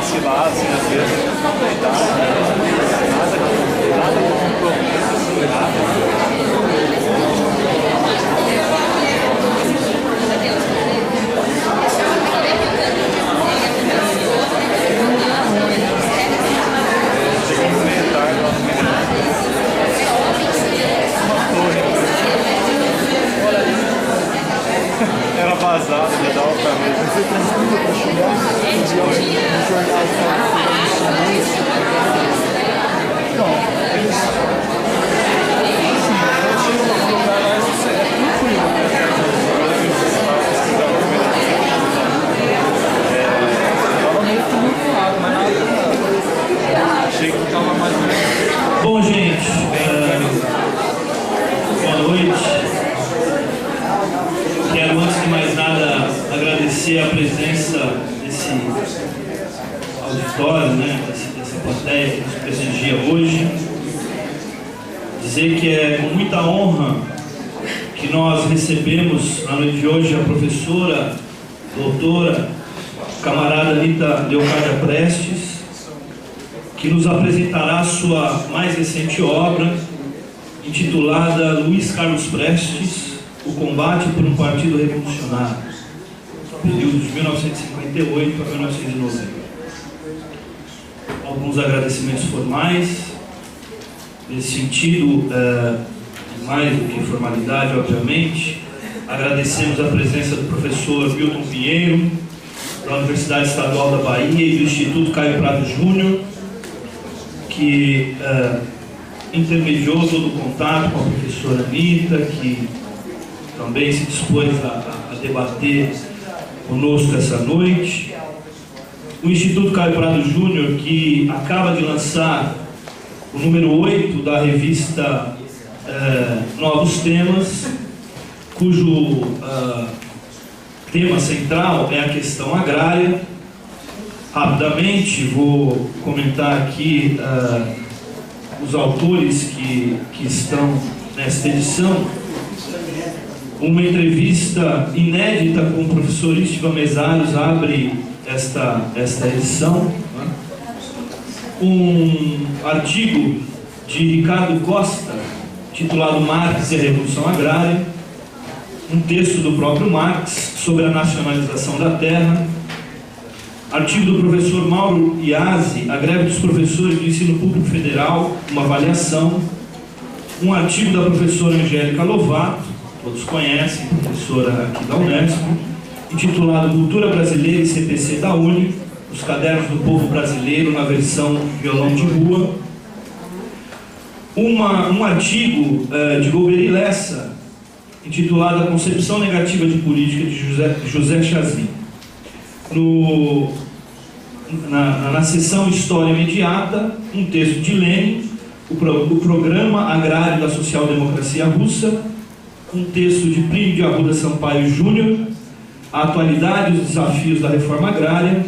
vacilar, assim, às vezes, não tem nada com compromisso, nada. Era vazado, ia dar o caminho. Você tranquilo para chegar no jornal não, eles chegam no lugar lá e é tranquilo. Estava meio tumultuado, mas nada. Achei que estava mais ou menos. Bom, gente, boa noite. Quero, antes de mais nada, agradecer a presença desse auditório, né, dessa plateia que nos prestigia hoje. Dizer que é com muita honra que nós recebemos na noite de hoje a professora, doutora, camarada Anita Leocádia Prestes, que nos apresentará a sua mais recente obra, intitulada Luiz Carlos Prestes, O Combate por um Partido Revolucionário, período de 1958 a 1990. Alguns agradecimentos formais, nesse sentido, mais do que formalidade, obviamente. Agradecemos a presença do professor Milton Pinheiro, da Universidade Estadual da Bahia e do Instituto Caio Prado Júnior, que intermediou todo o contato com a professora Anita, que também se dispôs a debater conosco essa noite. O Instituto Caio Prado Júnior, que acaba de lançar o número 8 da revista Novos Temas, cujo tema central é a questão agrária. Rapidamente vou comentar aqui os autores que estão nesta edição. Uma entrevista inédita com o professor Istvan Mesaros abre esta edição. Um artigo de Ricardo Costa, titulado Marx e a Revolução Agrária. Um texto do próprio Marx sobre a nacionalização da terra. Artigo do professor Mauro Iazzi, a greve dos professores do ensino público federal, uma avaliação. Um artigo da professora Angélica Lovato, todos conhecem, professora aqui da Unesp, intitulado Cultura Brasileira e CPC da Uni, os cadernos do povo brasileiro na versão violão de rua. Um artigo de Golbery Lessa, intitulado A Concepção Negativa de Política, de José Chazin. Na seção História Imediata, um texto de Lenin, o Programa Agrário da Social-Democracia Russa, um texto de Plínio de Arruda Sampaio Júnior, A Atualidade e os Desafios da Reforma Agrária,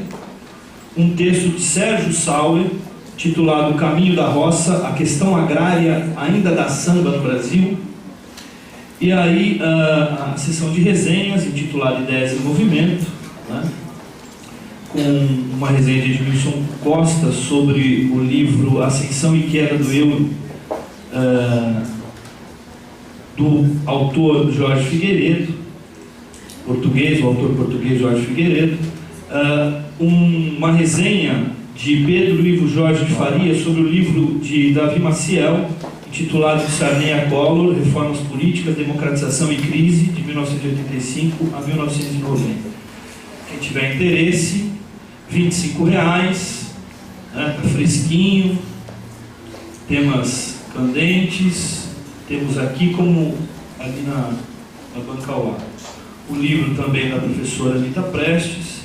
um texto de Sérgio Sauer, titulado O Caminho da Roça, a questão agrária ainda dá samba no Brasil, e aí a sessão de resenhas, intitulada Ideias em Movimento, né, com uma resenha de Edmilson Costa sobre o livro Ascensão e Queda do Euro, do autor Jorge Figueiredo, o autor português Jorge Figueiredo, uma resenha de Pedro Ivo Jorge de Faria sobre o livro de Davi Maciel, intitulado de Sarney a Collor, Reformas Políticas, Democratização e Crise, de 1985 a 1990. Quem tiver interesse, R$25, né, fresquinho, temas candentes. Temos aqui, como ali na banca ao lado, o livro também da professora Anita Prestes,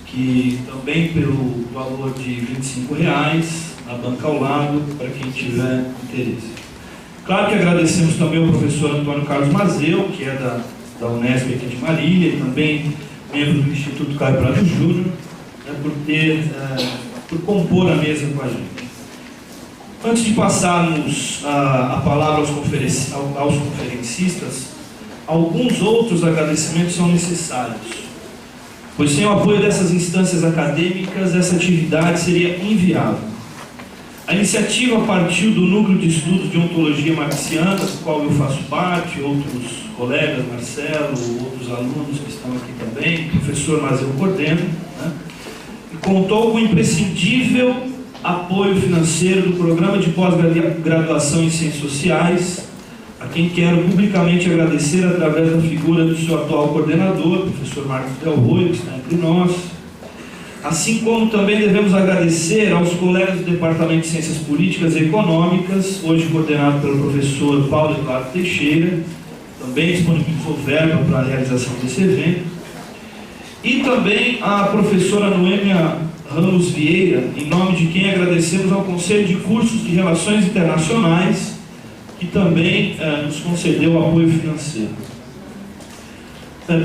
que também pelo valor de R$25, na banca ao lado, para quem tiver interesse. Claro que agradecemos também ao professor Antônio Carlos Mazeu, que é da Unesp aqui de Marília, e também membro do Instituto Caio Prado Júnior, por compor a mesa com a gente. Antes de passarmos a palavra aos conferencistas, alguns outros agradecimentos são necessários. pois sem o apoio dessas instâncias acadêmicas, essa atividade seria inviável. A iniciativa partiu do Núcleo de Estudos de Ontologia Marxiana, do qual eu faço parte, outros colegas, Marcelo, outros alunos que estão aqui também, o professor Mazeu coordena, né? E contou com o imprescindível apoio financeiro do Programa de Pós-Graduação em Ciências Sociais, a quem quero publicamente agradecer através da figura do seu atual coordenador, o professor Marcos Del Roio, que está entre nós. Assim como também devemos agradecer aos colegas do Departamento de Ciências Políticas e Econômicas, hoje coordenado pelo professor Paulo Eduardo Teixeira, também disponibilizou verba para a realização desse evento, e também a professora Noêmia Ramos Vieira, em nome de quem agradecemos ao Conselho de Cursos de Relações Internacionais, que também nos concedeu apoio financeiro.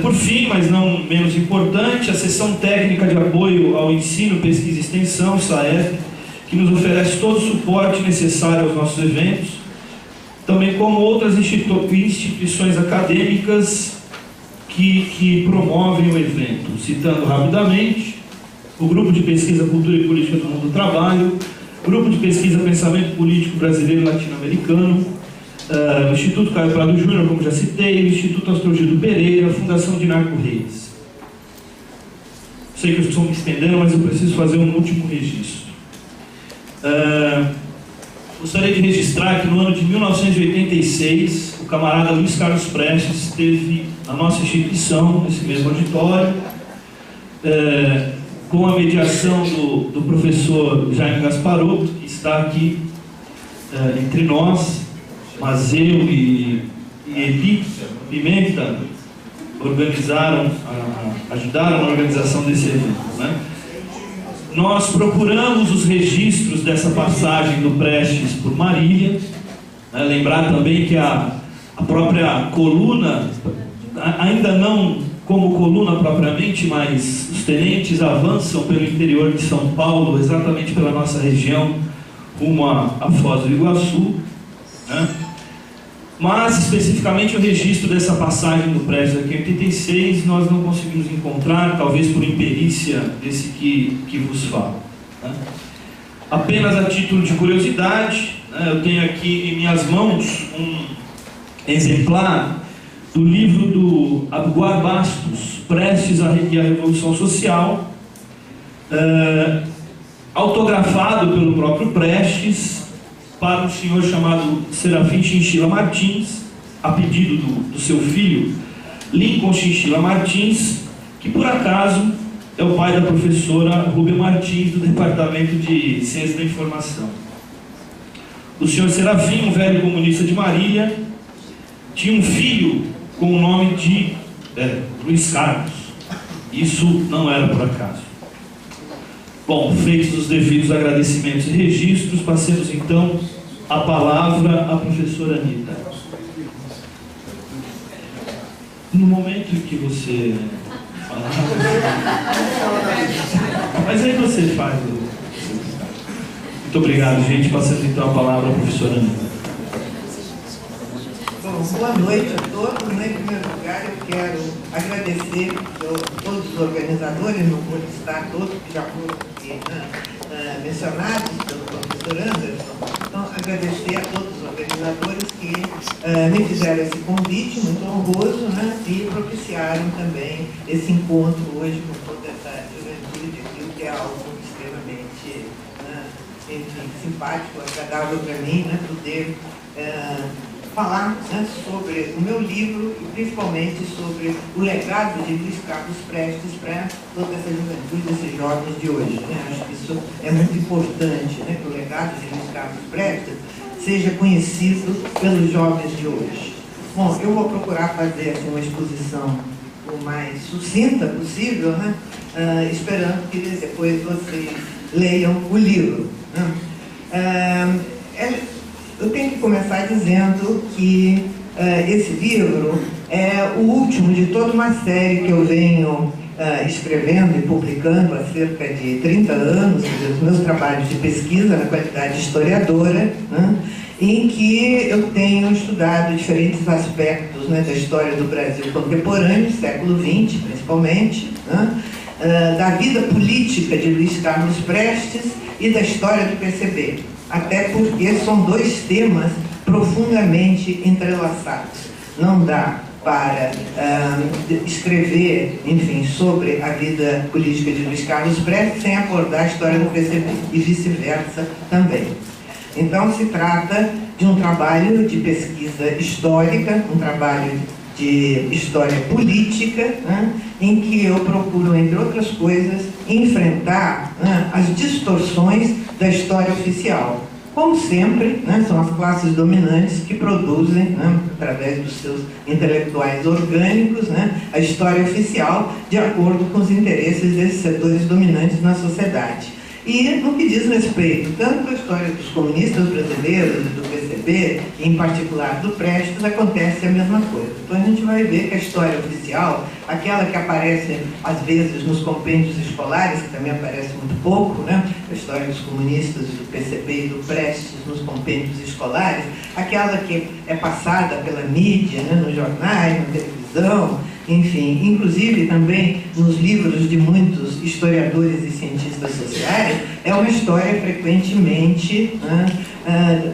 Por fim, mas não menos importante, a Seção Técnica de Apoio ao Ensino, Pesquisa e Extensão, SAEP, que nos oferece todo o suporte necessário aos nossos eventos, também como outras instituições acadêmicas que promovem o evento. Citando rapidamente, o Grupo de Pesquisa Cultura e Política do Mundo do Trabalho, Grupo de Pesquisa Pensamento Político Brasileiro e Latino-Americano, o Instituto Caio Prado Júnior, como já citei, o Instituto Astrogildo Pereira, a Fundação Dinarco Reis. Sei que eu estou me estendendo, mas eu preciso fazer um último registro. Gostaria de registrar que no ano de 1986, o camarada Luiz Carlos Prestes esteve na nossa instituição, nesse mesmo auditório, com a mediação do professor Jaime Gasparotto, que está aqui entre nós, mas eu e Eli Pimenta ajudaram na organização desse evento, né? Nós procuramos os registros dessa passagem do Prestes por Marília, né? Lembrar também que a própria coluna, ainda não como coluna propriamente, mas os tenentes avançam pelo interior de São Paulo, exatamente pela nossa região, rumo a Foz do Iguaçu, né? Mas, especificamente, o registro dessa passagem do Prestes aqui em 86, nós não conseguimos encontrar, talvez por imperícia desse que vos falo, né? Apenas a título de curiosidade, né, eu tenho aqui em minhas mãos um exemplar do livro do Abguar Bastos, Prestes e a Revolução Social, autografado pelo próprio Prestes, para um senhor chamado Serafim Chinchila Martins, a pedido do seu filho, Lincoln Chinchila Martins, que por acaso é o pai da professora Rubem Martins, do Departamento de Ciência da Informação. O senhor Serafim, um velho comunista de Marília, tinha um filho com o nome de Luiz Carlos. Isso não era por acaso. Bom, feitos os devidos agradecimentos e registros, passemos então a palavra à professora Anitta. No momento em que você falar... Mas aí você faz. Muito obrigado, gente. Passemos então a palavra à professora Anitta. Bom, boa noite a todos. Em primeiro lugar, eu quero agradecer a todos os organizadores, não vou listar todos que já foram mencionados pelo professor Anderson. Então, agradecer a todos os organizadores que me fizeram esse convite muito honroso, né, e propiciaram também esse encontro hoje com toda essa juventude aqui, que é algo extremamente simpático, agradável para mim, né, poder falar, né, sobre o meu livro e principalmente sobre o legado de Luiz Carlos Prestes para toda essa juventude, esses jovens de hoje, né? Acho que isso é muito importante, né, que o legado de Luiz Carlos Prestes seja conhecido pelos jovens de hoje. Bom, eu vou procurar fazer assim, uma exposição o mais sucinta possível, né, esperando que depois vocês leiam o livro, né? Eu tenho que começar dizendo que esse livro é o último de toda uma série que eu venho escrevendo e publicando há cerca de 30 anos, os meus trabalhos de pesquisa na qualidade de historiadora, né, em que eu tenho estudado diferentes aspectos, né, da história do Brasil contemporâneo, século XX principalmente, né, da vida política de Luiz Carlos Prestes e da história do PCB, até porque são dois temas profundamente entrelaçados. Não dá para escrever, enfim, sobre a vida política de Luiz Carlos Prestes sem abordar a história do PCB, e vice-versa também. Então, se trata de um trabalho de pesquisa histórica, um trabalho de história política, né, em que eu procuro, entre outras coisas, enfrentar, né, as distorções da história oficial. Como sempre, né, são as classes dominantes que produzem, né, através dos seus intelectuais orgânicos, né, a história oficial de acordo com os interesses desses setores dominantes na sociedade. E no que diz respeito tanto à história dos comunistas brasileiros e do PCB, e em particular do Prestes, acontece a mesma coisa. Então a gente vai ver que a história oficial, aquela que aparece às vezes nos compêndios escolares, que também aparece muito pouco, né? A história dos comunistas, do PCB e do Prestes nos compêndios escolares, aquela que é passada pela mídia, né? Nos jornais, na televisão, enfim, inclusive também nos livros de muitos historiadores e cientistas sociais, é uma história frequentemente, né,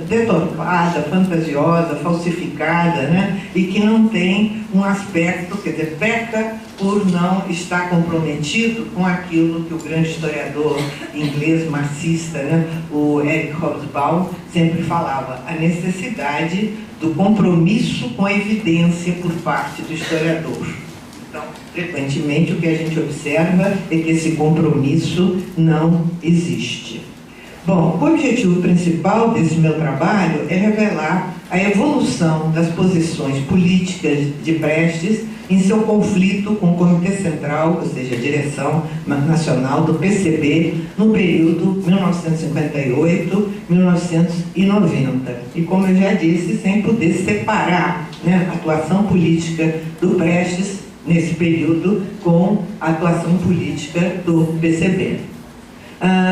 deturpada, fantasiosa, falsificada, né, e que não tem um aspecto, quer dizer, peca por não estar comprometido com aquilo que o grande historiador inglês marxista, né, o Eric Hobsbawm, sempre falava, a necessidade do compromisso com a evidência por parte do historiador. Então, frequentemente, o que a gente observa é que esse compromisso não existe. Bom, o objetivo principal desse meu trabalho é revelar a evolução das posições políticas de Prestes em seu conflito com o Comitê Central, ou seja, a direção nacional do PCB, no período 1958-1990. E, como eu já disse, sem poder separar, né, a atuação política do Prestes nesse período com a atuação política do PCB.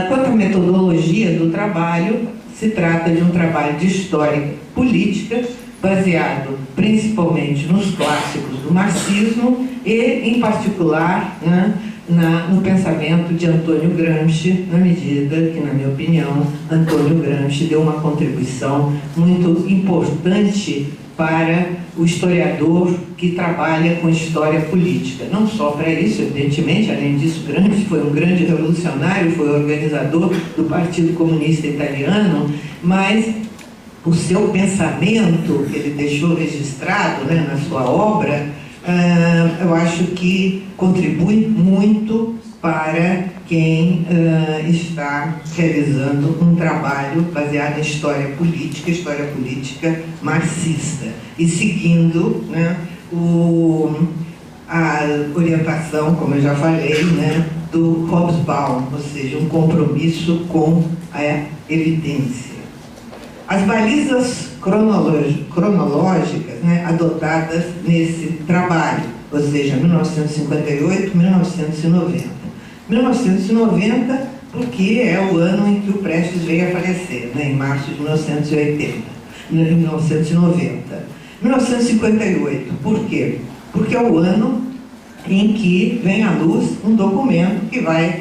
Quanto à metodologia do trabalho, se trata de um trabalho de história política, baseado principalmente nos clássicos do marxismo e, em particular, né, no pensamento de Antônio Gramsci, na medida que, na minha opinião, Antônio Gramsci deu uma contribuição muito importante para o historiador que trabalha com história política. Não só para isso, evidentemente, além disso, Gramsci foi um grande revolucionário, foi organizador do Partido Comunista Italiano, mas o seu pensamento, que ele deixou registrado, né, na sua obra, eu acho que contribui muito para quem está realizando um trabalho baseado em história política marxista, e seguindo, né, a orientação, como eu já falei, né, do Hobsbawm, ou seja, um compromisso com a evidência. As balizas cronológicas, né, adotadas nesse trabalho, ou seja, 1958-1990. 1990, porque é o ano em que o Prestes veio a falecer, né, em março de 1990. 1958, por quê? Porque é o ano em que vem à luz um documento que vai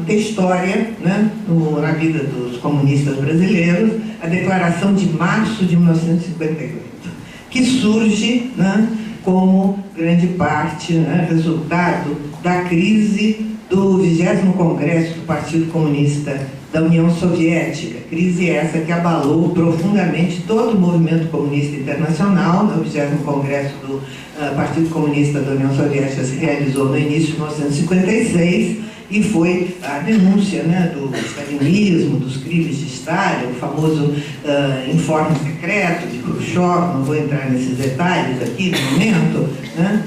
ter história, né, na vida dos comunistas brasileiros, a Declaração de Março de 1958, que surge, né, como grande parte, né, resultado da crise do 20º Congresso do Partido Comunista da União Soviética, crise essa que abalou profundamente todo o movimento comunista internacional. O 20º Congresso do Partido Comunista da União Soviética se realizou no início de 1956 e foi a denúncia, né, do stalinismo, dos crimes de Stalin, o famoso informe secreto de Khrushchev. Não vou entrar nesses detalhes aqui no momento, né?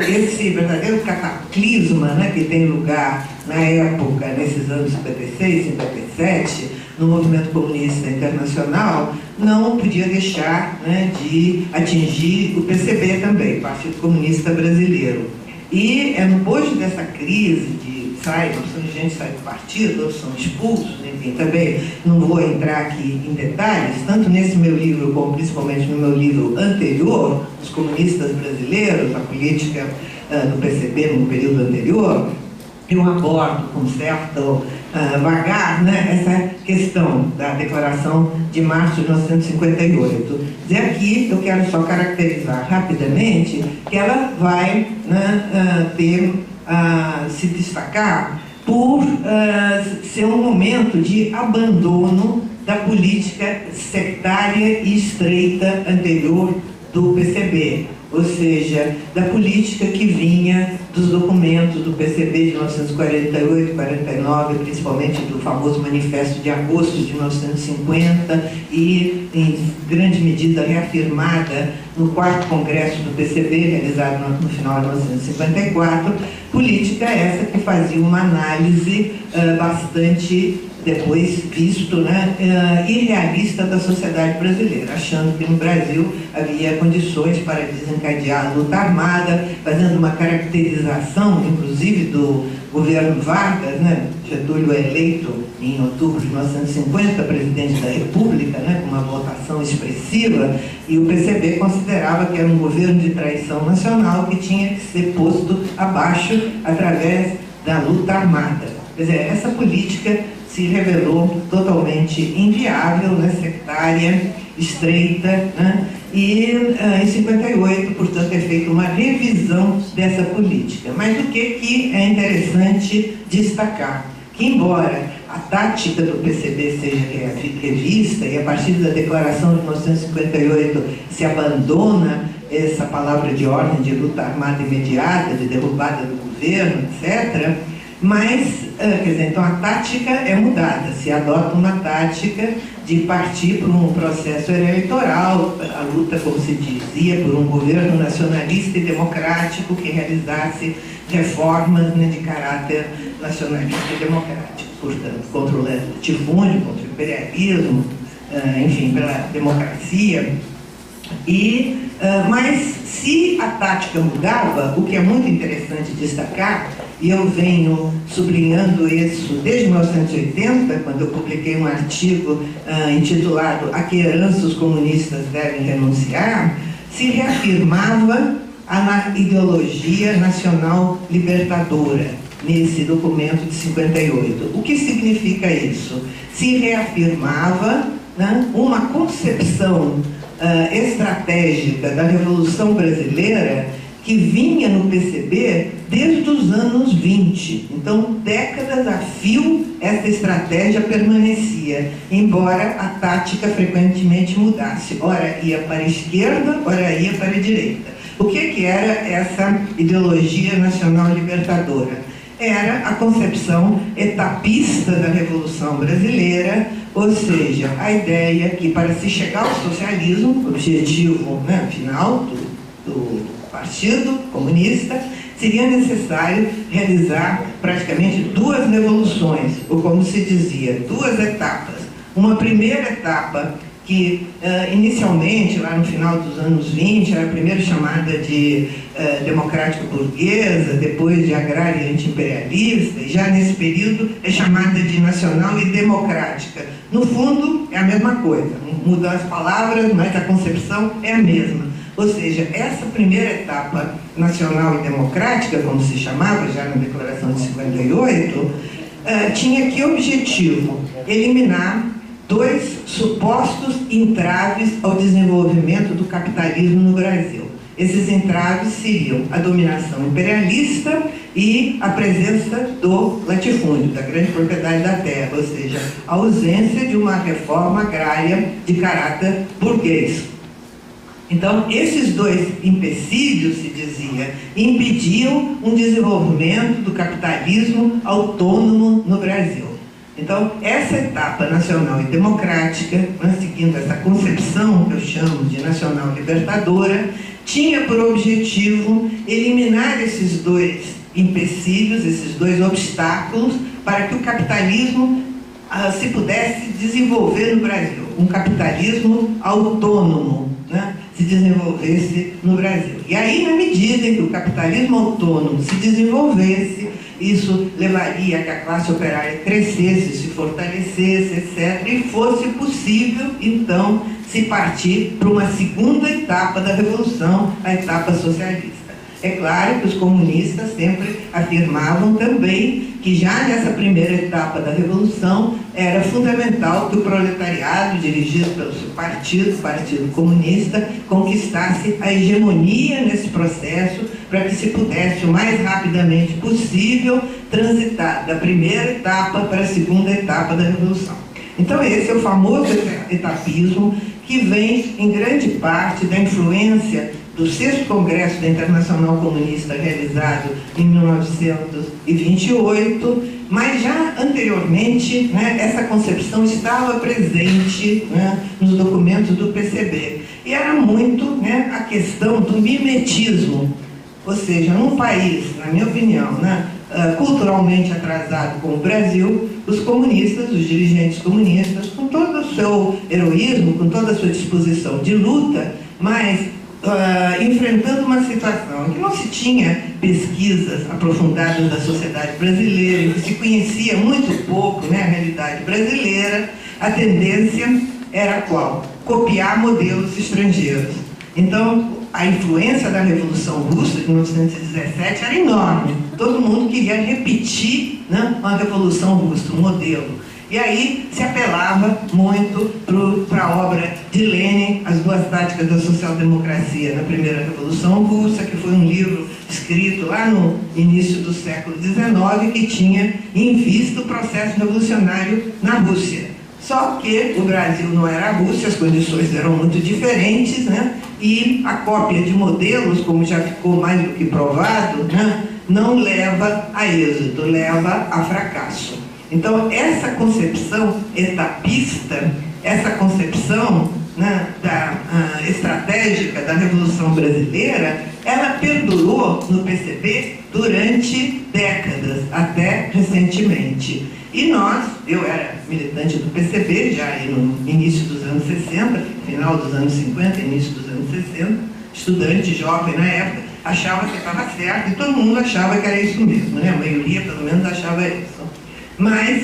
Esse verdadeiro cataclisma, né, que tem lugar na época, nesses anos 56, 57, no movimento comunista internacional, não podia deixar, né, de atingir o PCB também, Partido Comunista Brasileiro. E é no bojo dessa crise de bastante gente sai do partido, outros são expulsos, enfim, também não vou entrar aqui em detalhes, tanto nesse meu livro como principalmente no meu livro anterior, Os Comunistas Brasileiros, a Política do PCB no período anterior, eu abordo com certo vagar, né, essa questão da Declaração de Março de 1958. E aqui eu quero só caracterizar rapidamente que ela vai, né, se destacar por ser um momento de abandono da política sectária e estreita anterior do PCB, ou seja, da política que vinha dos documentos do PCB de 1948, 49, principalmente do famoso Manifesto de Agosto de 1950 e, em grande medida, reafirmada no 4º Congresso do PCB, realizado no final de 1954, política essa que fazia uma análise bastante depois visto, né, irrealista da sociedade brasileira, achando que no Brasil havia condições para desencadear a luta armada, fazendo uma caracterização, inclusive, do governo Vargas, né, Getúlio eleito em outubro de 1950, presidente da República, né, com uma votação expressiva, e o PCB considerava que era um governo de traição nacional que tinha que ser posto abaixo através da luta armada. Quer dizer, essa política se revelou totalmente inviável, né, sectária, estreita, né, e em 58, portanto, é feita uma revisão dessa política. Mas o que é interessante destacar? Que, embora a tática do PCB seja revista, e a partir da Declaração de 1958 se abandona essa palavra de ordem de luta armada imediata, de derrubada do governo, etc., mas, quer dizer, então a tática é mudada, se adota uma tática de partir por um processo eleitoral, a luta, como se dizia, por um governo nacionalista e democrático que realizasse reformas, né, de caráter nacionalista e democrático, portanto, contra o latifúndio, contra o imperialismo, enfim, pela democracia. Mas se a tática mudava, o que é muito interessante destacar, e eu venho sublinhando isso desde 1980, quando eu publiquei um artigo intitulado "A que herança os comunistas devem renunciar", se reafirmava a ideologia nacional libertadora nesse documento de 58. O que significa isso? Se reafirmava, né, uma concepção estratégica da Revolução Brasileira que vinha no PCB desde os anos 20. Então, décadas a fio, essa estratégia permanecia, embora a tática frequentemente mudasse. Ora ia para a esquerda, ora ia para a direita. O que era essa ideologia nacional libertadora? Era a concepção etapista da Revolução Brasileira, ou seja, a ideia que, para se chegar ao socialismo, objetivo, né, final do Partido Comunista, seria necessário realizar praticamente duas revoluções, ou como se dizia, duas etapas. Uma primeira etapa que inicialmente, lá no final dos anos 20, era primeiro chamada de democrática burguesa, depois de agrária e anti-imperialista, e já nesse período é chamada de nacional e democrática. No fundo, é a mesma coisa, mudam as palavras, mas a concepção é a mesma. Ou seja, essa primeira etapa nacional e democrática, como se chamava já na Declaração de 58, tinha que objetivo eliminar dois supostos entraves ao desenvolvimento do capitalismo no Brasil. Esses entraves seriam a dominação imperialista e a presença do latifúndio, da grande propriedade da terra, ou seja, a ausência de uma reforma agrária de caráter burguês. Então, esses dois empecilhos, se dizia, impediam um desenvolvimento do capitalismo autônomo no Brasil. Então, essa etapa nacional e democrática, né, seguindo essa concepção que eu chamo de nacional libertadora, tinha por objetivo eliminar esses dois empecilhos, esses dois obstáculos, para que o capitalismo se pudesse desenvolver no Brasil. Um capitalismo autônomo, né, se desenvolvesse no Brasil. E aí, na medida em que o capitalismo autônomo se desenvolvesse, isso levaria a que a classe operária crescesse, se fortalecesse, etc., e fosse possível, então, se partir para uma segunda etapa da Revolução, a etapa socialista. É claro que os comunistas sempre afirmavam também que já nessa primeira etapa da Revolução era fundamental que o proletariado, dirigido pelo seu partido, o Partido Comunista, conquistasse a hegemonia nesse processo para que se pudesse o mais rapidamente possível transitar da primeira etapa para a segunda etapa da Revolução. Então esse é o famoso etapismo que vem em grande parte da influência do 6º Congresso da Internacional Comunista, realizado em 1928, mas já anteriormente, né, essa concepção estava presente, né, nos documentos do PCB. E era muito, né, a questão do mimetismo, ou seja, num país, na minha opinião, né, culturalmente atrasado como o Brasil, os comunistas, os dirigentes comunistas, com todo o seu heroísmo, com toda a sua disposição de luta, mas enfrentando uma situação em que não se tinha pesquisas aprofundadas da sociedade brasileira, em que se conhecia muito pouco, né, a realidade brasileira, a tendência era qual? Copiar modelos estrangeiros. Então, a influência da Revolução Russa de 1917 era enorme. Todo mundo queria repetir, né, uma Revolução Russa, um modelo. E aí se apelava muito para a obra de Lenin, As Duas Táticas da Social-Democracia na Primeira Revolução Russa, que foi um livro escrito lá no início do século XIX, que tinha em vista o processo revolucionário na Rússia. Só que o Brasil não era a Rússia, as condições eram muito diferentes, né? E a cópia de modelos, como já ficou mais do que provado, né, não leva a êxito, leva a fracasso. Então, essa concepção etapista, essa concepção, né, estratégica da Revolução Brasileira, ela perdurou no PCB durante décadas, até recentemente. E nós, eu era militante do PCB, já aí no início dos anos 60, final dos anos 50, início dos anos 60, estudante, jovem na época, achava que estava certo, e todo mundo achava que era isso mesmo, né? A maioria, pelo menos, achava isso. Mas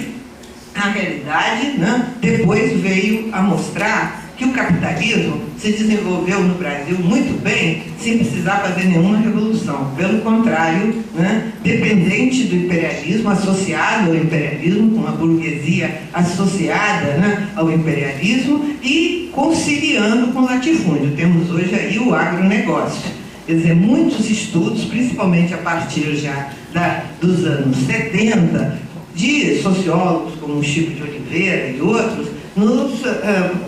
a realidade, né, depois veio a mostrar que o capitalismo se desenvolveu no Brasil muito bem, sem precisar fazer nenhuma revolução. Pelo contrário, né, dependente do imperialismo, associado ao imperialismo, com a burguesia associada, né, ao imperialismo e conciliando com o latifúndio. Temos hoje aí o agronegócio. Quer dizer, muitos estudos, principalmente a partir já dos anos 70, de sociólogos como Chico de Oliveira e outros, nos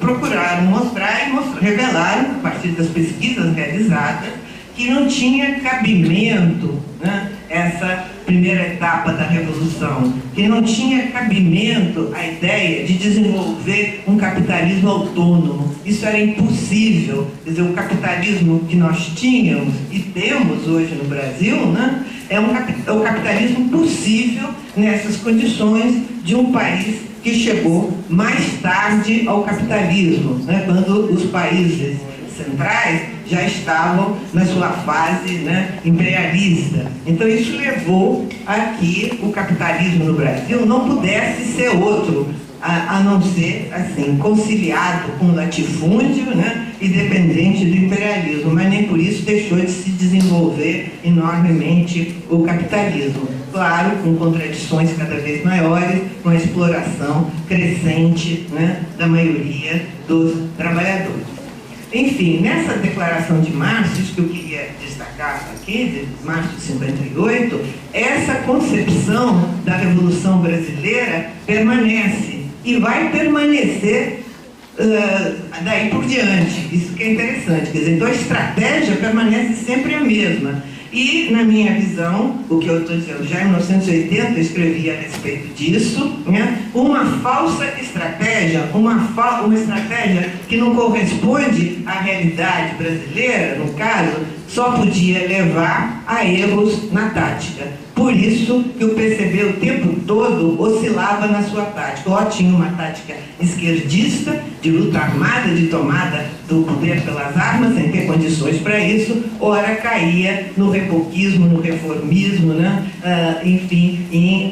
procuraram mostrar e revelaram, a partir das pesquisas realizadas, que não tinha cabimento, né, essa primeira etapa da Revolução, que não tinha cabimento a ideia de desenvolver um capitalismo autônomo. Isso era impossível. Quer dizer, o capitalismo que nós tínhamos e temos hoje no Brasil, né, é o capitalismo possível nessas condições de um país que chegou mais tarde ao capitalismo, né, quando os países centrais já estavam na sua fase, né, imperialista. Então isso levou a que o capitalismo no Brasil não pudesse ser outro, a não ser assim, conciliado com o latifúndio, né, e dependente do imperialismo, mas nem por isso deixou de se desenvolver enormemente o capitalismo. Claro, com contradições cada vez maiores, com a exploração crescente, né, da maioria dos trabalhadores. Enfim, nessa declaração de março, isso que eu queria destacar aqui, de março de 58, essa concepção da Revolução Brasileira permanece e vai permanecer daí por diante. Isso que é interessante, quer dizer, então a estratégia permanece sempre a mesma. E, na minha visão, o que eu estou dizendo, já em 1980 eu escrevi a respeito disso, né, uma falsa estratégia, uma estratégia que não corresponde à realidade brasileira, no caso, só podia levar a erros na tática. Por isso que o PCB o tempo todo oscilava na sua tática. Ou tinha uma tática esquerdista, de luta armada, de tomada do poder pelas armas, sem ter condições para isso, ora caía no republicanismo, no reformismo, né? Enfim, em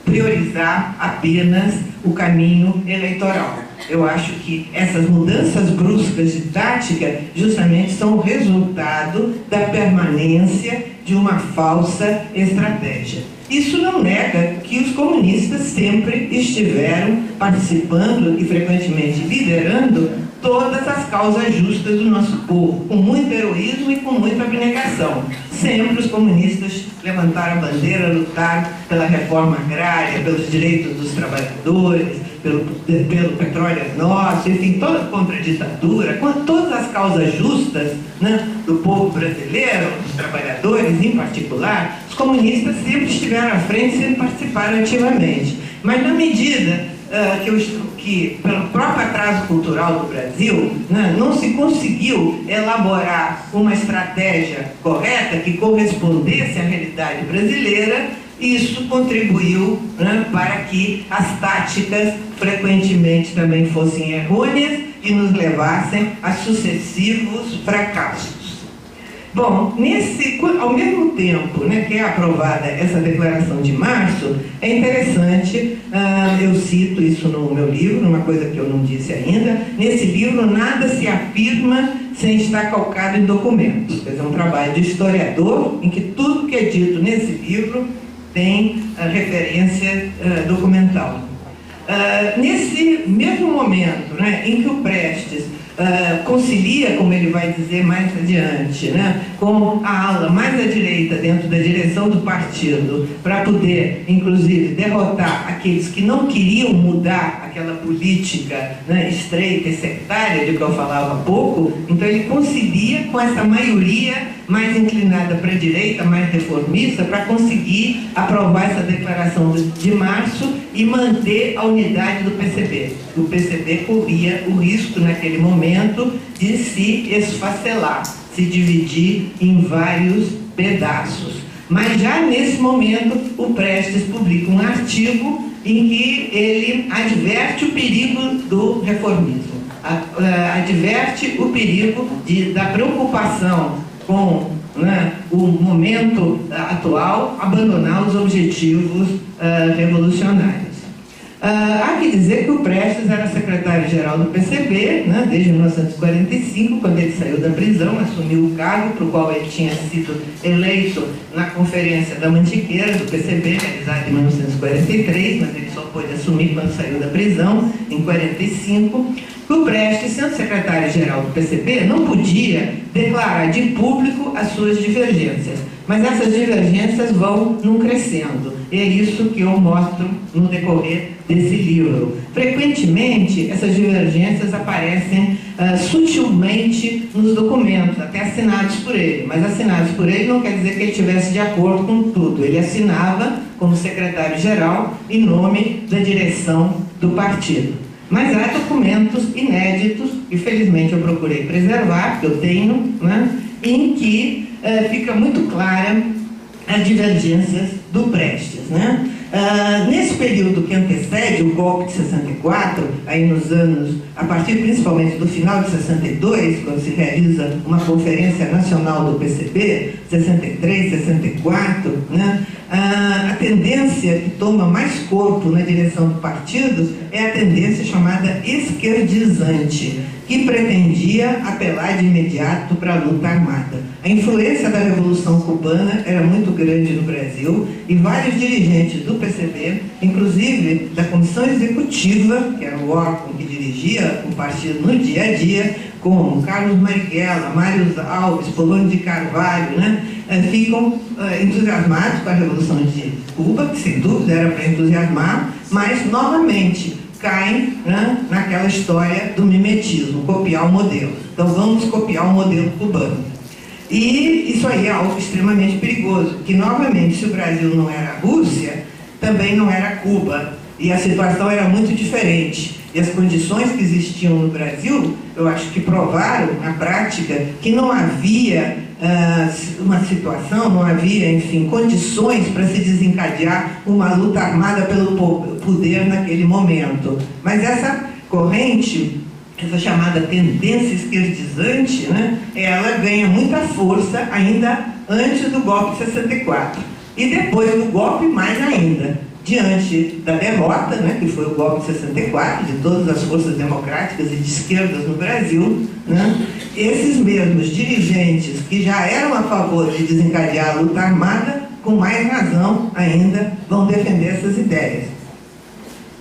priorizar apenas o caminho eleitoral. Eu acho que essas mudanças bruscas de tática justamente são o resultado da permanência de uma falsa estratégia. Isso não nega que os comunistas sempre estiveram participando e frequentemente liderando todas as causas justas do nosso povo, com muito heroísmo e com muita abnegação. Sempre os comunistas levantaram a bandeira, lutaram pela reforma agrária, pelos direitos dos trabalhadores, pelo petróleo nosso, enfim, contra a ditadura, contra todas as causas justas, né, do povo brasileiro, dos trabalhadores em particular. Os comunistas sempre estiveram à frente e sempre participaram ativamente. Mas na medida que pelo próprio atraso cultural do Brasil, né, não se conseguiu elaborar uma estratégia correta que correspondesse à realidade brasileira, isso contribuiu, né, para que as táticas frequentemente também fossem errôneas e nos levassem a sucessivos fracassos. Bom, ao mesmo tempo, né, que é aprovada essa declaração de março, é interessante, eu cito isso no meu livro, uma coisa que eu não disse ainda, nesse livro nada se afirma sem estar calcado em documentos. Quer dizer, é um trabalho de historiador em que tudo que é dito nesse livro tem referência documental. Nesse mesmo momento, né, em que o Prestes concilia, como ele vai dizer mais adiante, né, com a ala mais à direita dentro da direção do partido, para poder, inclusive, derrotar aqueles que não queriam mudar aquela política, né, estreita e sectária de que eu falava há pouco. Então ele concilia com essa maioria mais inclinada para a direita, mais reformista, para conseguir aprovar essa declaração de março e manter a unidade do PCB. O PCB corria o risco, naquele momento, de se esfacelar, se dividir em vários pedaços. Mas já nesse momento, o Prestes publica um artigo em que ele adverte o perigo do reformismo, adverte o perigo da preocupação com, né, o momento atual, abandonar os objetivos revolucionários. Há que dizer que o Prestes era secretário-geral do PCB, né, desde 1945, quando ele saiu da prisão, assumiu o cargo para o qual ele tinha sido eleito na Conferência da Mantiqueira do PCB, realizada em 1943, mas ele só pôde assumir quando saiu da prisão, em 1945. O Prestes, sendo secretário-geral do PCB, não podia declarar de público as suas divergências, mas essas divergências vão num crescendo. E é isso que eu mostro no decorrer desse livro. Frequentemente, essas divergências aparecem sutilmente nos documentos, até assinados por ele. Mas assinados por ele não quer dizer que ele estivesse de acordo com tudo. Ele assinava como secretário-geral em nome da direção do partido. Mas há documentos inéditos, que felizmente eu procurei preservar, que eu tenho, né, em que fica muito clara as divergências do Prestes, né? Nesse período que antecede o golpe de 64, aí nos anos, a partir principalmente do final de 62, quando se realiza uma conferência nacional do PCB, 63, 64, né? A tendência que toma mais corpo na direção do partido é a tendência chamada esquerdizante, que pretendia apelar de imediato para a luta armada. A influência da Revolução Cubana era muito grande no Brasil e vários dirigentes do PCB, inclusive da Comissão Executiva, que era o órgão que dirigia o partido no dia a dia, como Carlos Marighella, Mário Alves, Polônio de Carvalho, né, ficam entusiasmados com a Revolução de Cuba, que sem dúvida era para entusiasmar, mas novamente caem, né, naquela história do mimetismo, copiar o modelo. Então vamos copiar o modelo cubano. E isso aí é algo extremamente perigoso, que novamente, se o Brasil não era a Rússia, também não era Cuba. E a situação era muito diferente. E as condições que existiam no Brasil, eu acho que provaram, na prática, que não havia uma situação, não havia, enfim, condições para se desencadear uma luta armada pelo poder naquele momento. Mas essa corrente, essa chamada tendência esquerdizante, né, ela ganha muita força ainda antes do golpe de 64. E depois do golpe, mais ainda. diante da derrota, né, que foi o golpe de 64, de todas as forças democráticas e de esquerdas no Brasil, né, esses mesmos dirigentes que já eram a favor de desencadear a luta armada, com mais razão ainda vão defender essas ideias.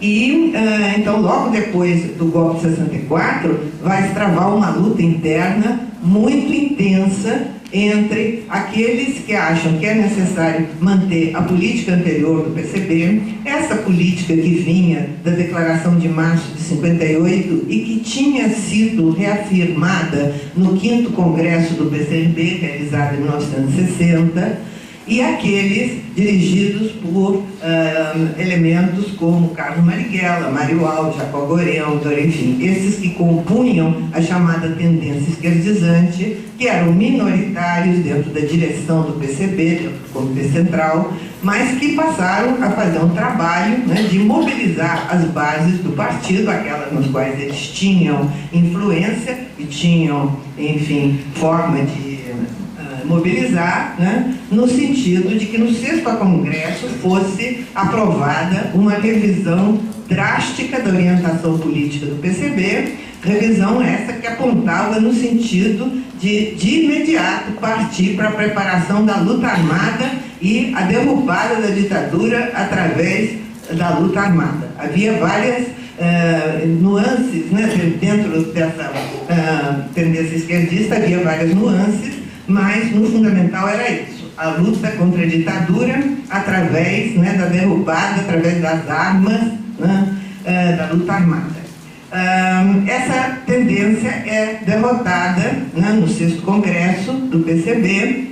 E, então, logo depois do golpe de 64, vai se travar uma luta interna muito intensa entre aqueles que acham que é necessário manter a política anterior do PCB, essa política que vinha da Declaração de Março de 58 e que tinha sido reafirmada no 5º Congresso do PCB, realizado em 1960, e aqueles dirigidos por elementos como Carlos Marighella, Mário Alves, Jacó Gorelter, enfim, esses que compunham a chamada tendência esquerdizante, que eram minoritários dentro da direção do PCB, dentro do Comitê Central, mas que passaram a fazer um trabalho, né, de mobilizar as bases do partido, aquelas nas quais eles tinham influência e tinham, enfim, forma de mobilizar, né, no sentido de que no 6º Congresso fosse aprovada uma revisão drástica da orientação política do PCB, revisão essa que apontava no sentido de imediato partir para a preparação da luta armada e a derrubada da ditadura através da luta armada. Havia várias nuances, né, dentro dessa tendência esquerdista, havia várias nuances, mas no fundamental era isso, a luta contra a ditadura através, né, da derrubada, através das armas, né, da luta armada. Essa tendência é derrotada, né, no 6º Congresso do PCB,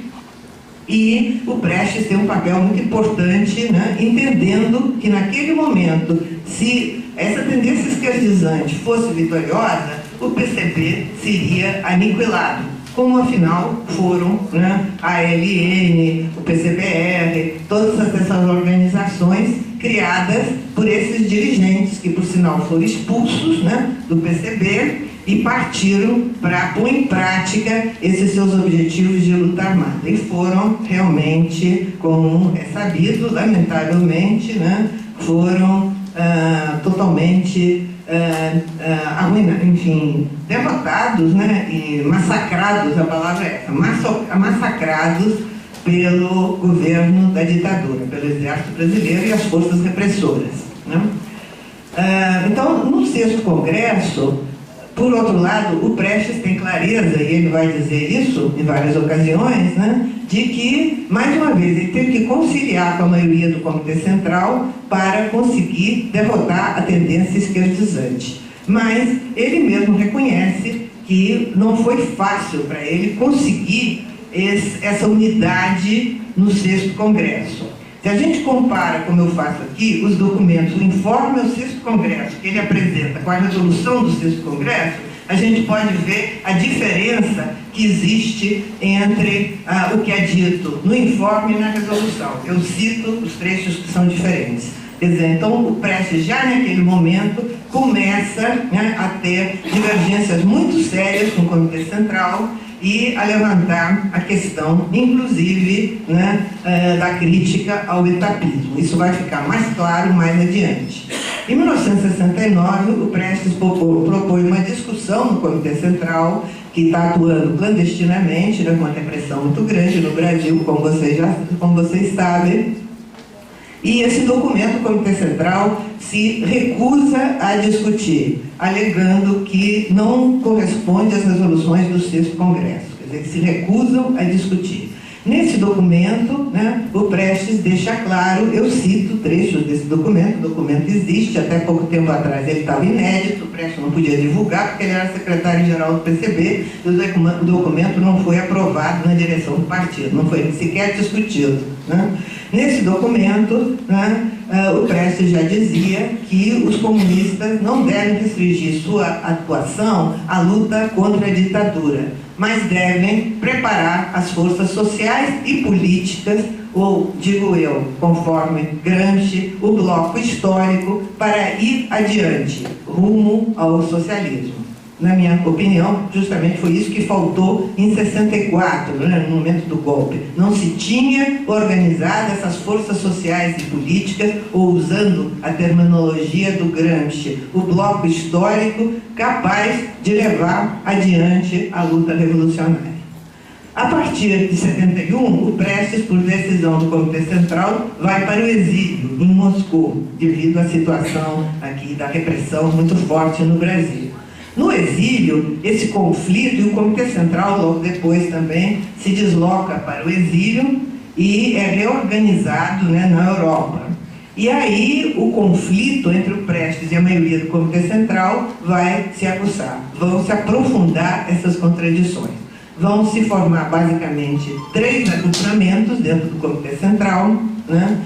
e o Prestes tem um papel muito importante, né, entendendo que naquele momento, se essa tendência esquerdizante fosse vitoriosa, o PCB seria aniquilado, como afinal foram, né, a ALN, o PCBR, todas essas organizações criadas por esses dirigentes que, por sinal, foram expulsos, né, do PCB e partiram para pôr em prática esses seus objetivos de luta armada. E foram realmente, como é sabido, lamentavelmente, né, foram totalmente enfim, derrotados, né, e massacrados, a palavra é essa, massacrados pelo governo da ditadura, pelo exército brasileiro e as forças repressoras, né? Então, no 6º Congresso, por outro lado, o Prestes tem clareza, e ele vai dizer isso em várias ocasiões, né, de que, mais uma vez, ele teve que conciliar com a maioria do Comitê Central para conseguir derrotar a tendência esquerdizante. Mas ele mesmo reconhece que não foi fácil para ele conseguir essa unidade no 6º Congresso. Se a gente compara, como eu faço aqui, os documentos, o informe ao 6º Congresso que ele apresenta com a resolução do 6º Congresso, a gente pode ver a diferença que existe entre o que é dito no informe e na resolução. Eu cito os trechos que são diferentes. Quer dizer, então o Prestes já naquele momento começa, né, a ter divergências muito sérias com o Comitê Central e a levantar a questão, inclusive, né, da crítica ao etapismo. Isso vai ficar mais claro mais adiante. Em 1969, o Prestes propõe uma discussão no Comitê Central, que está atuando clandestinamente, né, com uma repressão muito grande no Brasil, como vocês sabem. E esse documento, o Comitê Central se recusa a discutir, alegando que não corresponde às resoluções do 6º Congresso, quer dizer, que se recusam a discutir. Nesse documento, né, o Prestes deixa claro, eu cito trechos desse documento, o documento existe, até pouco tempo atrás ele estava inédito, o Prestes não podia divulgar porque ele era secretário-geral do PCB, e o documento não foi aprovado na direção do partido, não foi sequer discutido, né? Nesse documento, né, o Prestes já dizia que os comunistas não devem restringir sua atuação à luta contra a ditadura, mas devem preparar as forças sociais e políticas, ou, digo eu, conforme Gramsci, o bloco histórico, para ir adiante, rumo ao socialismo. Na minha opinião, justamente foi isso que faltou em 64, né, no momento do golpe. Não se tinha organizado essas forças sociais e políticas, ou usando a terminologia do Gramsci, o bloco histórico capaz de levar adiante a luta revolucionária. A partir de 71, o Prestes, por decisão do Comitê Central, vai para o exílio, em Moscou, devido à situação aqui da repressão muito forte no Brasil. No exílio, esse conflito, e o Comitê Central, logo depois também, se desloca para o exílio e é reorganizado, né, na Europa. E aí o conflito entre o Prestes e a maioria do Comitê Central vai se aguçar, vão se aprofundar essas contradições. Vão se formar basicamente 3 agrupamentos dentro do Comitê Central, né?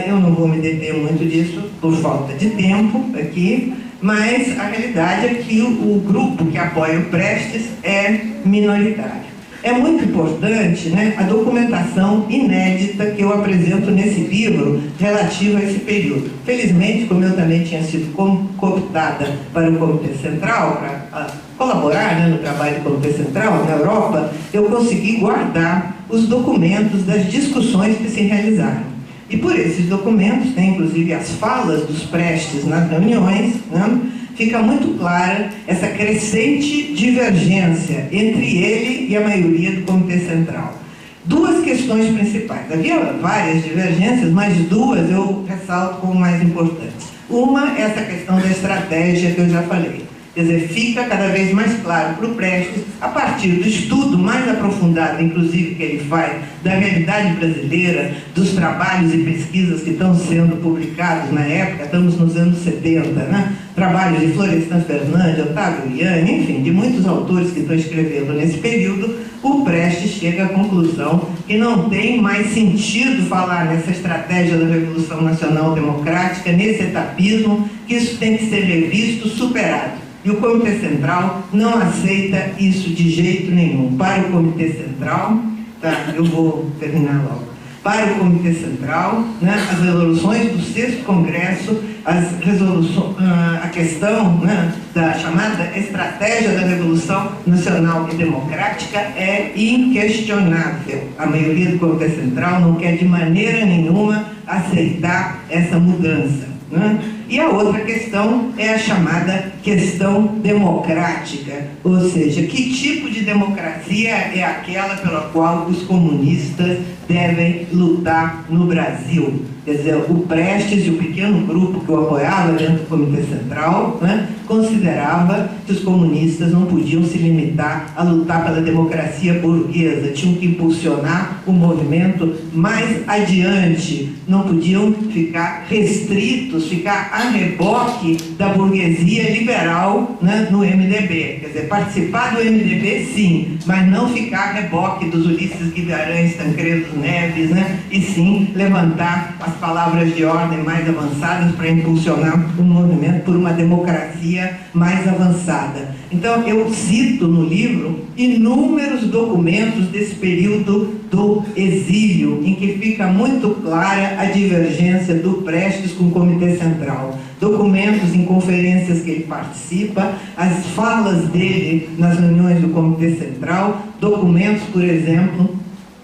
Eu não vou me deter muito disso por falta de tempo aqui, mas a realidade é que o grupo que apoia o Prestes é minoritário. É muito importante, né, a documentação inédita que eu apresento nesse livro relativa a esse período. Felizmente, como eu também tinha sido cooptada para o Comitê Central, para colaborar, né, no trabalho do Comitê Central na Europa, eu consegui guardar os documentos das discussões que se realizaram. E por esses documentos, tem inclusive as falas dos Prestes nas reuniões, né, fica muito clara essa crescente divergência entre ele e a maioria do Comitê Central. 2 questões principais. Havia várias divergências, mas 2 eu ressalto como mais importantes. Uma é essa questão da estratégia que eu já falei. Quer dizer, fica cada vez mais claro para o Prestes, a partir do estudo mais aprofundado, inclusive, que ele faz da realidade brasileira, dos trabalhos e pesquisas que estão sendo publicados na época, estamos nos anos 70, né? Trabalhos de Florestan Fernandes, Otávio Liane, enfim, de muitos autores que estão escrevendo nesse período, o Prestes chega à conclusão que não tem mais sentido falar nessa estratégia da Revolução Nacional Democrática, nesse etapismo, que isso tem que ser revisto, superado. E o Comitê Central não aceita isso de jeito nenhum. Para o Comitê Central, tá, eu vou terminar logo. Para o Comitê Central, né, as resoluções do 6º Congresso, a questão, né, da chamada estratégia da Revolução Nacional e Democrática é inquestionável. A maioria do Comitê Central não quer de maneira nenhuma aceitar essa mudança, né? E a outra questão é a chamada questão democrática, ou seja, que tipo de democracia é aquela pela qual os comunistas devem lutar no Brasil. Quer dizer, o Prestes e o pequeno grupo que o apoiava dentro do Comitê Central, né, considerava que os comunistas não podiam se limitar a lutar pela democracia burguesa, tinham que impulsionar o movimento mais adiante, não podiam ficar restritos, ficar a reboque da burguesia liberal, né, no MDB. Quer dizer, participar do MDB sim, mas não ficar a reboque dos Ulisses Guimarães, Tancredo Neves, né, e sim levantar as palavras de ordem mais avançadas para impulsionar o movimento por uma democracia mais avançada. Então, eu cito no livro inúmeros documentos desse período do exílio, em que fica muito clara a divergência do Prestes com o Comitê Central. Documentos em conferências que ele participa, as falas dele nas reuniões do Comitê Central, documentos, por exemplo,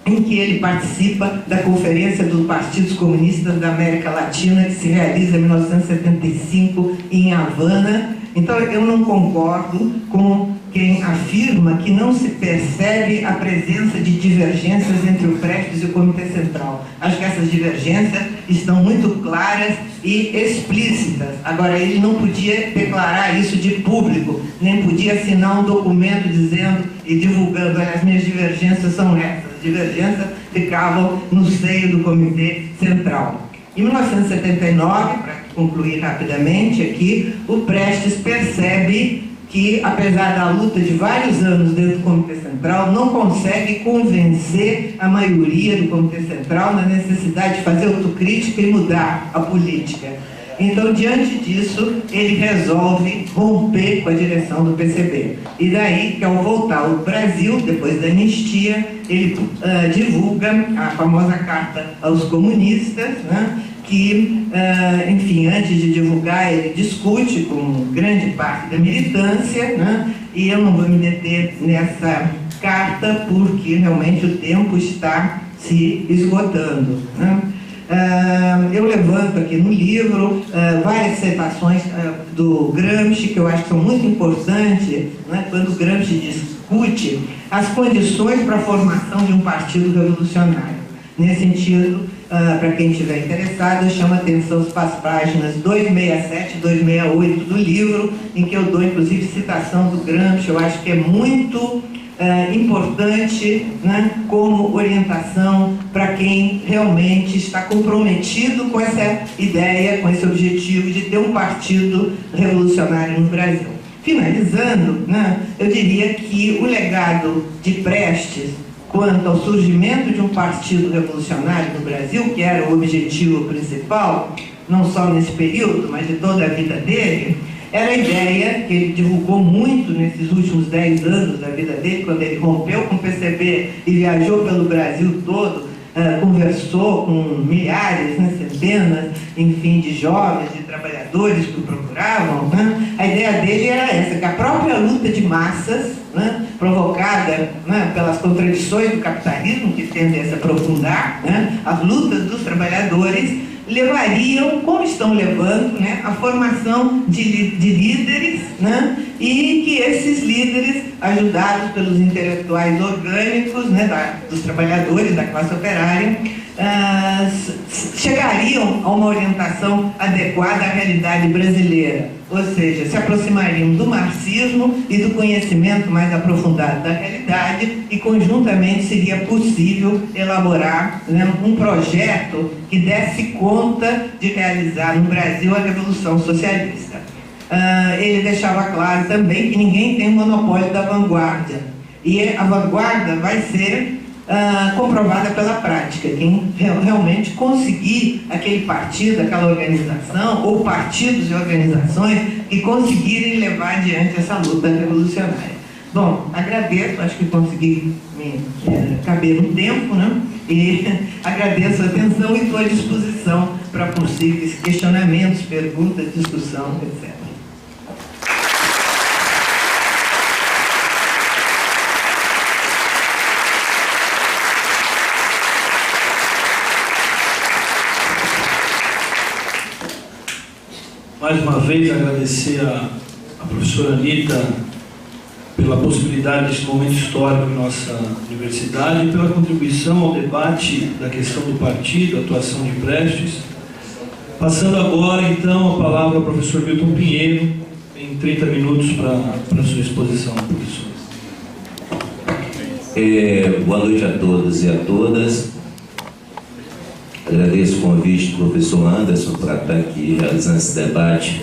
em que ele participa da Conferência dos Partidos Comunistas da América Latina, que se realiza em 1975 em Havana. Então, eu não concordo com quem afirma que não se percebe a presença de divergências entre o Prestes e o Comitê Central. Acho que essas divergências estão muito claras e explícitas. Agora, ele não podia declarar isso de público, nem podia assinar um documento dizendo e divulgando: as minhas divergências são essas. As divergências ficavam no seio do Comitê Central. Em 1979, para concluir rapidamente aqui, o Prestes percebe que, apesar da luta de vários anos dentro do Comitê Central, não consegue convencer a maioria do Comitê Central na necessidade de fazer autocrítica e mudar a política. Então, diante disso, ele resolve romper com a direção do PCB. E daí que, ao voltar ao Brasil, depois da anistia, ele divulga a famosa carta aos comunistas, né, que, enfim, antes de divulgar, ele discute com grande parte da militância, né? E eu não vou me deter nessa carta porque realmente o tempo está se esgotando, né? Eu levanto aqui no livro várias citações do Gramsci, que eu acho que são muito importantes, né, quando Gramsci discute as condições para a formação de um partido revolucionário. Nesse sentido, para quem estiver interessado, eu chamo a atenção para as páginas 267 e 268 do livro, em que eu dou inclusive citação do Gramsci. Eu acho que é muito importante, né, como orientação para quem realmente está comprometido com essa ideia, com esse objetivo de ter um partido revolucionário no Brasil. Finalizando, né, eu diria que o legado de Prestes quanto ao surgimento de um partido revolucionário no Brasil, que era o objetivo principal, não só nesse período, mas de toda a vida dele, era a ideia que ele divulgou muito nesses últimos 10 anos da vida dele, quando ele rompeu com o PCB e viajou pelo Brasil todo, conversou com milhares, né, centenas, enfim, de jovens, de trabalhadores que o procuravam, né? A ideia dele era essa, que a própria luta de massas, né, provocada, né, pelas contradições do capitalismo, que tendem a se aprofundar, né, as lutas dos trabalhadores, levariam, como estão levando, né, a formação de líderes, né, e que esses líderes, ajudados pelos intelectuais orgânicos, né, dos trabalhadores, da classe operária, chegariam a uma orientação adequada à realidade brasileira, ou seja, se aproximariam do marxismo e do conhecimento mais aprofundado da realidade, e conjuntamente seria possível elaborar, né, um projeto que desse conta de realizar no Brasil a Revolução Socialista. Ele deixava claro também que ninguém tem o monopólio da vanguarda, e a vanguarda vai ser comprovada pela prática. Quem realmente conseguir aquele partido, aquela organização, ou partidos e organizações que conseguirem levar adiante essa luta revolucionária. Bom, agradeço, acho que consegui me caber no tempo, né? E agradeço a atenção e estou à disposição para possíveis questionamentos, perguntas, discussão, etc. Mais uma vez, agradecer a professora Anita pela possibilidade desse momento histórico em nossa universidade e pela contribuição ao debate da questão do partido, atuação de Prestes. Passando agora, então, a palavra ao professor Milton Pinheiro, em 30 minutos para a sua exposição, professor. Boa noite a todos e a todas. Agradeço o convite do professor Anderson para estar aqui realizando esse debate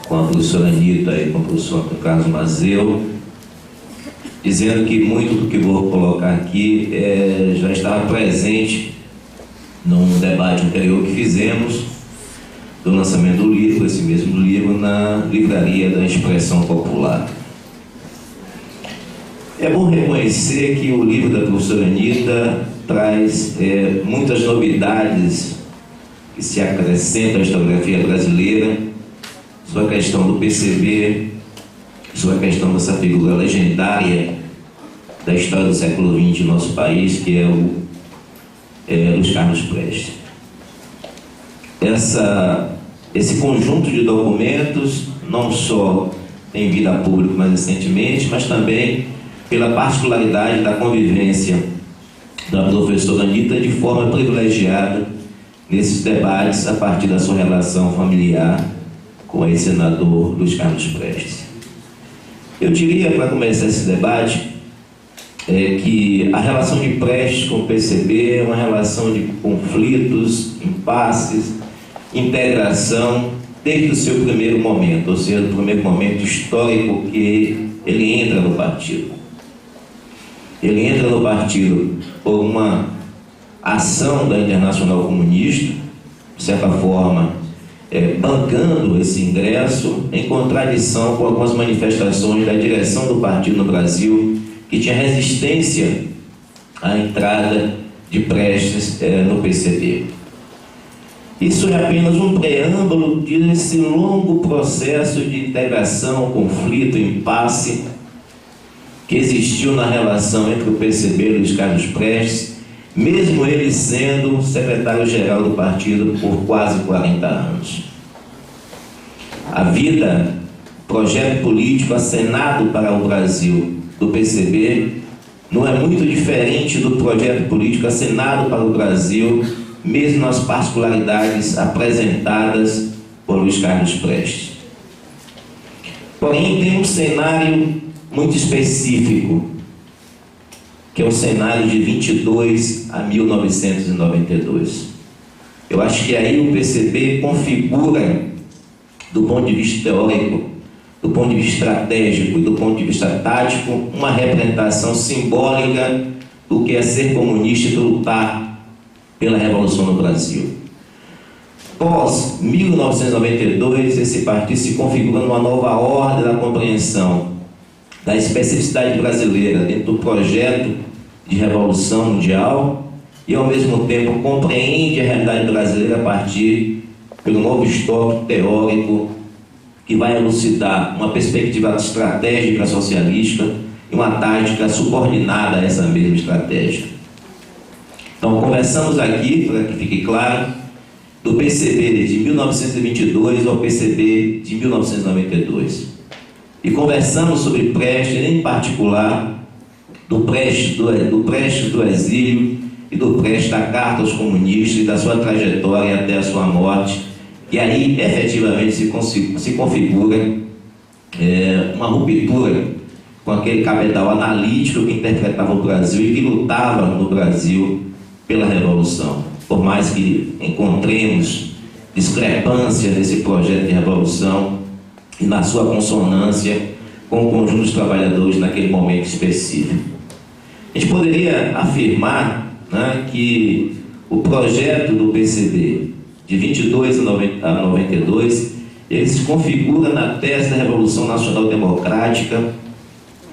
com a professora Anita e com o professor Carlos Mazeu, dizendo que muito do que vou colocar aqui já estava presente num debate anterior que fizemos do lançamento do livro, esse mesmo livro, na Livraria da Expressão Popular. É bom reconhecer que o livro da professora Anita traz muitas novidades que se acrescentam à historiografia brasileira sobre a questão do PCB, sobre a questão dessa figura legendária da história do século XX em nosso país, que é o Luiz Carlos Prestes. Esse conjunto de documentos não só tem vida a público mais recentemente, mas também pela particularidade da convivência da professora Anita de forma privilegiada nesses debates a partir da sua relação familiar com o ex-senador Luiz Carlos Prestes. Eu diria, para começar esse debate, que a relação de Prestes com o PCB é uma relação de conflitos, impasses, integração, desde o seu primeiro momento, ou seja, do primeiro momento histórico que ele entra no partido. Ele entra no partido por uma ação da Internacional Comunista, de certa forma, bancando esse ingresso, em contradição com algumas manifestações da direção do partido no Brasil, que tinha resistência à entrada de Prestes no PCB. Isso é apenas um preâmbulo desse longo processo de integração, conflito, impasse que existiu na relação entre o PCB e Luiz Carlos Prestes, mesmo ele sendo secretário-geral do partido por quase 40 anos. A vida, projeto político acenado para o Brasil do PCB não é muito diferente do projeto político acenado para o Brasil, mesmo nas particularidades apresentadas por Luiz Carlos Prestes. Porém, tem um cenário muito específico, que é o cenário de 22 a 1992. Eu acho que aí o PCB configura, do ponto de vista teórico, do ponto de vista estratégico e do ponto de vista tático, uma representação simbólica do que é ser comunista e lutar pela Revolução no Brasil. Pós 1992, esse partido se configura numa nova ordem da compreensão da especificidade brasileira dentro do projeto de revolução mundial e, ao mesmo tempo, compreende a realidade brasileira a partir pelo novo histórico teórico que vai elucidar uma perspectiva estratégica socialista e uma tática subordinada a essa mesma estratégia. Então, conversamos aqui, para que fique claro, do PCB de 1922 ao PCB de 1992. E conversamos sobre Prestes, em particular, do Prestes do exílio e do Prestes da Carta aos Comunistas e da sua trajetória até a sua morte, e aí, efetivamente, se configura uma ruptura com aquele capital analítico que interpretava o Brasil e que lutava no Brasil pela Revolução. Por mais que encontremos discrepância nesse projeto de revolução e na sua consonância com o conjunto dos trabalhadores naquele momento específico. A gente poderia afirmar, né, que o projeto do PCB de 22 a 92, ele se configura na tese da Revolução Nacional Democrática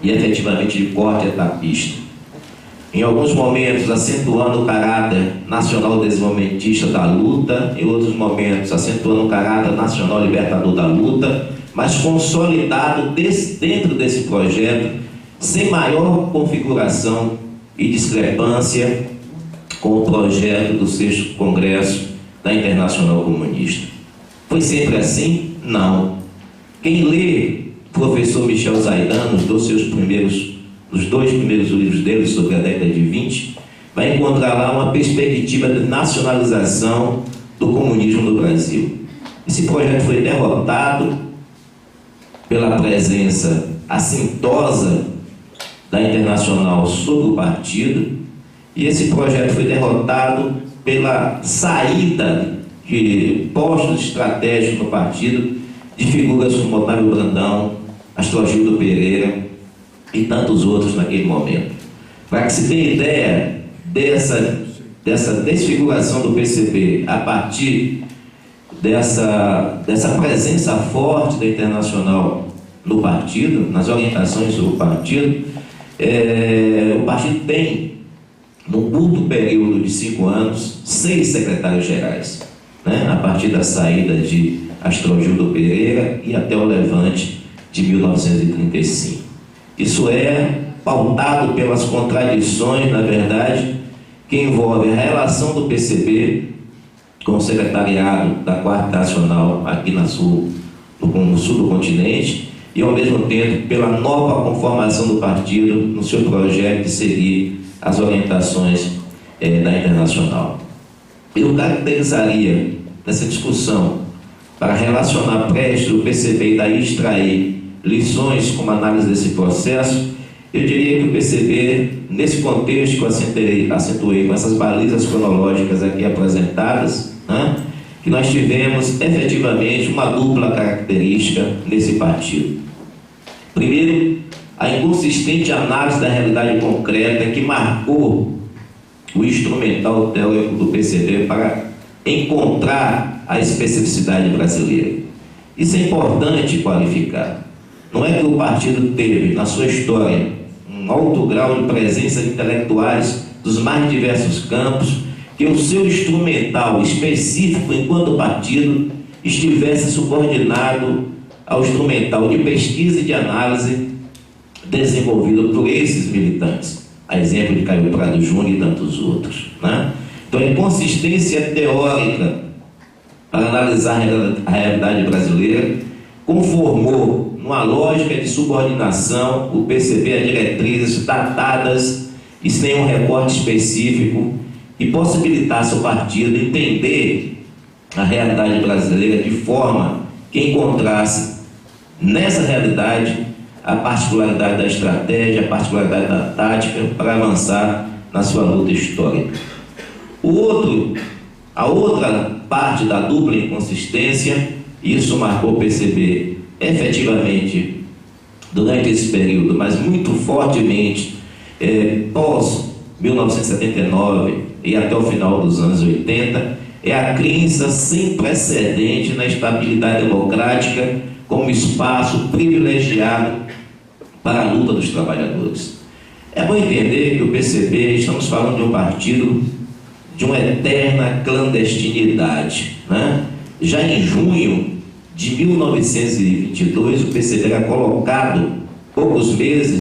e efetivamente de corte etapista. Em alguns momentos acentuando o caráter nacional desenvolvimentista da luta, em outros momentos acentuando o caráter nacional libertador da luta, mas consolidado dentro desse projeto, sem maior configuração e discrepância com o projeto do 6º Congresso da Internacional Comunista. Foi sempre assim? Não. Quem lê o professor Michel Zaidan, nos dois primeiros livros dele sobre a década de 20, vai encontrar lá uma perspectiva de nacionalização do comunismo no Brasil. Esse projeto foi derrotado pela presença assintosa da Internacional sobre o partido, e esse projeto foi derrotado pela saída de postos estratégicos no partido de figuras como Otávio Brandão, Astrogildo Pereira e tantos outros naquele momento. Para que se tenha ideia dessa desfiguração do PCB a partir dessa presença forte da Internacional no partido, nas orientações do partido, o partido tem, num curto período de 5 anos, 6 secretários-gerais, né? A partir da saída de Astrogildo Pereira e até o levante de 1935. Isso é pautado pelas contradições, na verdade, que envolvem a relação do PCB com o secretariado da 4ª Nacional aqui no sul do continente e, ao mesmo tempo, pela nova conformação do partido no seu projeto de seguir as orientações da Internacional. Eu caracterizaria nessa discussão, para relacionar Prestes do PCB e daí extrair lições como análise desse processo, eu diria que o PCB, nesse contexto que eu acentuei com essas balizas cronológicas aqui apresentadas, né, que nós tivemos efetivamente uma dupla característica nesse partido. Primeiro, a inconsistente análise da realidade concreta que marcou o instrumental teórico do PCB para encontrar a especificidade brasileira. Isso é importante qualificar. Não é que o partido teve, na sua história, um alto grau de presença de intelectuais dos mais diversos campos que o seu instrumental específico enquanto partido estivesse subordinado ao instrumental de pesquisa e de análise desenvolvido por esses militantes, a exemplo de Caio Prado Júnior e tantos outros, né? Então, a inconsistência teórica para analisar a realidade brasileira conformou, numa lógica de subordinação, o PCB a diretrizes datadas e sem um recorte específico que possibilitasse o partido entender a realidade brasileira de forma que encontrasse nessa realidade a particularidade da estratégia, a particularidade da tática para avançar na sua luta histórica. A outra parte da dupla inconsistência, isso marcou o PCB efetivamente durante esse período, mas muito fortemente pós 1979 e até o final dos anos 80, é a crença sem precedente na estabilidade democrática como espaço privilegiado para a luta dos trabalhadores. É bom entender que o PCB, estamos falando de um partido de uma eterna clandestinidade, né? Já em junho de 1922, o PCB era colocado, poucos meses